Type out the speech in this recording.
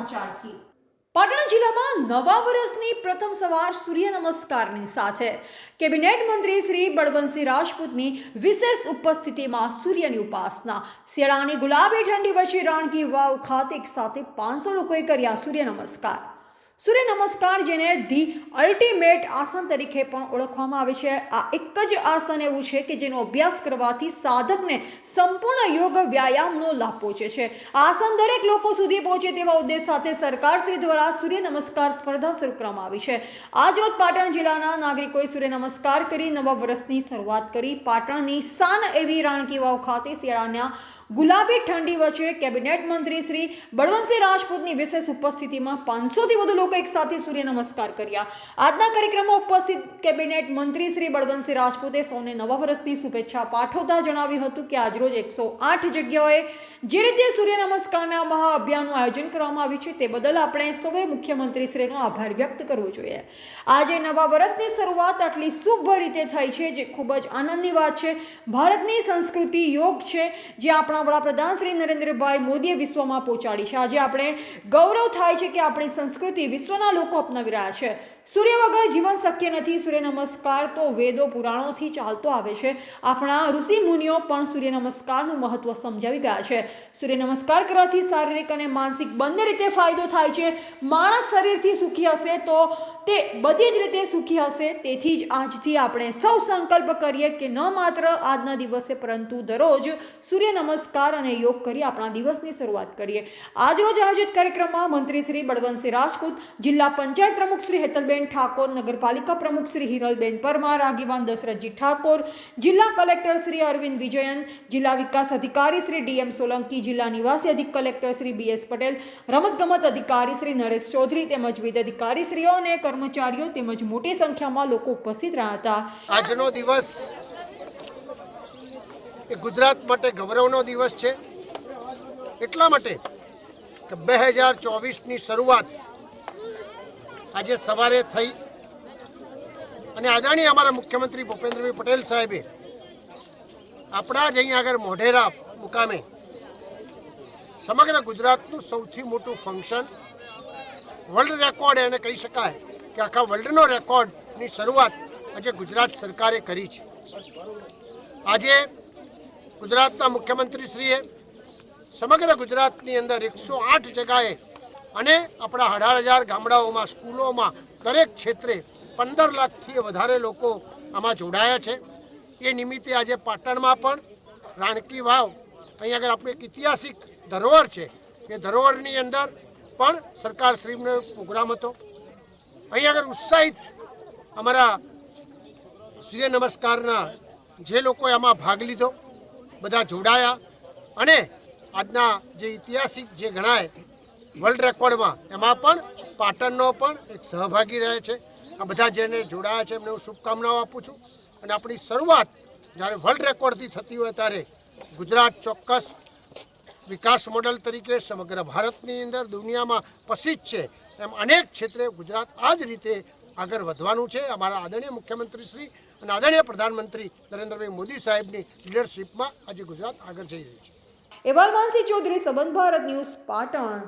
સમાચારથી પાટણ જિલ્લામાં નવા વર્ષની પ્રથમ સવાર સૂર્ય નમસ્કારની સાથે કેબિનેટ મંત્રી શ્રી બળવંતસિંહ રાજપૂતની વિશેષ ઉપસ્થિતિમાં સૂર્યની ઉપાસના શિયાળાની ગુલાબી ઠંડી વચ્ચે રાણકી વાવ ખાતે એક સાથે 500 લોકોએ કર્યા સૂર્ય નમસ્કાર। સૂર્ય નમસ્કાર જેને ધી અલ્ટિમેટ આસન તરીકે પણ ઓળખવામાં આવે છે। આ એક જ આસન એવું છે કે જેનો અભ્યાસ કરવાથી સાધકને સંપૂર્ણ યોગ વ્યાયામનો લાભ પહોંચે છે। આસન દરેક લોકો સુધી પહોંચે તેવા ઉદ્દેશ સાથે સરકારશ્રી દ્વારા સૂર્ય નમસ્કાર સ્પર્ધા શરૂ કરવામાં આવી છે। આજરોજ પાટણ જિલ્લાના નાગરિકોએ સૂર્ય નમસ્કાર કરી નવા વર્ષની શરૂઆત કરી। પાટણની શાન એવી રાણકી વાવ ખાતે શિયાળાના ગુલાબી ઠંડી વચ્ચે કેબિનેટ મંત્રી શ્રી બળવંતસિંહ રાજપૂતની વિશેષ ઉપસ્થિતિમાં 500થી વધુ લોકો એક સાથે સૂર્ય નમસ્કાર કર્યા। આજના કાર્યક્રમમાં ઉપસ્થિત કેબિનેટ મંત્રી શ્રી બળવંતસિંહ રાજપૂતે સૌને નવા વર્ષની શુભેચ્છા પાઠવતા જણાવ્યું હતું કે આજરોજ 108 જગ્યાઓએ જે રીતે સૂર્ય નમસ્કારના મહાઅભિયાનનું આયોજન કરવામાં આવ્યું છે તે બદલ આપણે સૌએ મુખ્યમંત્રી શ્રીનો આભાર વ્યક્ત કરવો જોઈએ। આજે નવા વર્ષની શરૂઆત આટલી શુભ રીતે થઈ છે જે ખૂબ જ આનંદની વાત છે। ભારતની સંસ્કૃતિ યોગ છે જે આપણા વડાપ્રધાન શ્રી નરેન્દ્રભાઈ મોદીએ વિશ્વમાં પહોંચાડી છે। આજે આપણે ગૌરવ થાય છે કે આપણી સંસ્કૃતિ વિશ્વના લોકો અપનાવી રહ્યા છે। સૂર્ય વગર જીવન શક્ય નથી। સૂર્ય નમસ્કાર તો વેદો પુરાણોથી ચાલતો આવે છે। આપણા ઋષિ મુનિઓ પણ સૂર્ય નમસ્કારનું મહત્વ સમજાવી ગયા છે। સૂર્ય નમસ્કાર કરવાથી શારીરિક અને માનસિક બંને રીતે ફાયદો થાય છે। માણસ શરીરથી સુખી હશે તો તે બધી જ રીતે સુખી હશે। તેથી જ આજથી આપણે સૌ સંકલ્પ કરીએ કે ન માત્ર આજના દિવસે પરંતુ દરરોજ સૂર્ય નમસ્કાર અને યોગ કરી આપણા દિવસની શરૂઆત કરીએ। આજરોજ આયોજિત કાર્યક્રમમાં મંત્રી શ્રી બળવંતસિંહ રાજપૂત, જિલ્લા પંચાયત પ્રમુખ શ્રી હેતલબેન ઠાકોર, નગરપાલિકા પ્રમુખ શ્રી હિરલબેન પરમાર, આગેવાન દશરથજી ઠાકોર, જિલ્લા કલેક્ટર શ્રી અરવિંદ વિજયન, જિલ્લા વિકાસ અધિકારી શ્રી ડીએમ સોલંકી, જિલ્લા નિવાસી અધિક કલેક્ટર શ્રી બીએસ પટેલ, રમતગમત અધિકારી શ્રી નરેશ ચૌધરી તેમજ વિવિધ અધિકારીશ્રીઓ અને કર્મચારીઓ તેમજ મોટી સંખ્યામાં લોકો ઉપસ્થિત રહ્યા હતા। આજનો દિવસ એ ગુજરાત માટે ગૌરવનો દિવસ છે। એટલા માટે કે 2024ની શરૂઆત આજે સવારે થઈ અને આદરણીય અમારા મુખ્યમંત્રી ભૂપેન્દ્રભાઈ પટેલ સાહેબે આપણા જ અહીંયા આગળ મોઢેરા મુકામે સમગ્ર ગુજરાતનું સૌથી મોટું ફંક્શન, વર્લ્ડ રેકોર્ડ એને કહી શકાય કે આખા વર્લ્ડનો રેકોર્ડની શરૂઆત આજે ગુજરાત સરકારે કરી છે। આજે ગુજરાતના મુખ્યમંત્રીશ્રીએ સમગ્ર ગુજરાતની અંદર 108 જગ્યાએ અને આપણા 18,000 ગામડાઓમાં, સ્કૂલોમાં, દરેક ક્ષેત્રે 15 લાખથી વધારે લોકો આમાં જોડાયા છે। એ નિમિત્તે આજે પાટણમાં પણ રાણકી વાવ અહીંયા આગળ આપણું એક ઐતિહાસિક ધરોહર છે। એ ધરોહરની અંદર પણ સરકારશ્રીનો પ્રોગ્રામ હતો। અહીંયા આગળ ઉત્સાહિત અમારા સૂર્ય નમસ્કારના જે લોકોએ આમાં ભાગ લીધો, બધા જોડાયા અને આજના જે ઐતિહાસિક જે ગણાય વર્લ્ડ રેકોર્ડમાં એમાં પણ પાટણનો પણ એક સહભાગી રહે છે। આ બધા જેને જોડાયા છે એમને હું શુભકામનાઓ આપું છું અને આપણી શરૂઆત જ્યારે વર્લ્ડ રેકોર્ડથી થતી હોય ત્યારે ગુજરાત ચોક્કસ વિકાસ મોડલ તરીકે સમગ્ર ભારતની અંદર દુનિયામાં પ્રસિદ્ધ છે એમ અનેક ક્ષેત્રે ગુજરાત આ જ રીતે આગળ વધવાનું છે। અમારા આદરણીય મુખ્યમંત્રી શ્રી અને આદરણીય પ્રધાનમંત્રી નરેન્દ્રભાઈ મોદી સાહેબની લીડરશિપમાં આજે ગુજરાત આગળ જઈ રહ્યું છે। એવાલ માનસી ચૌધરી, સંબંધ ભારત ન્યૂઝ, પાટણ।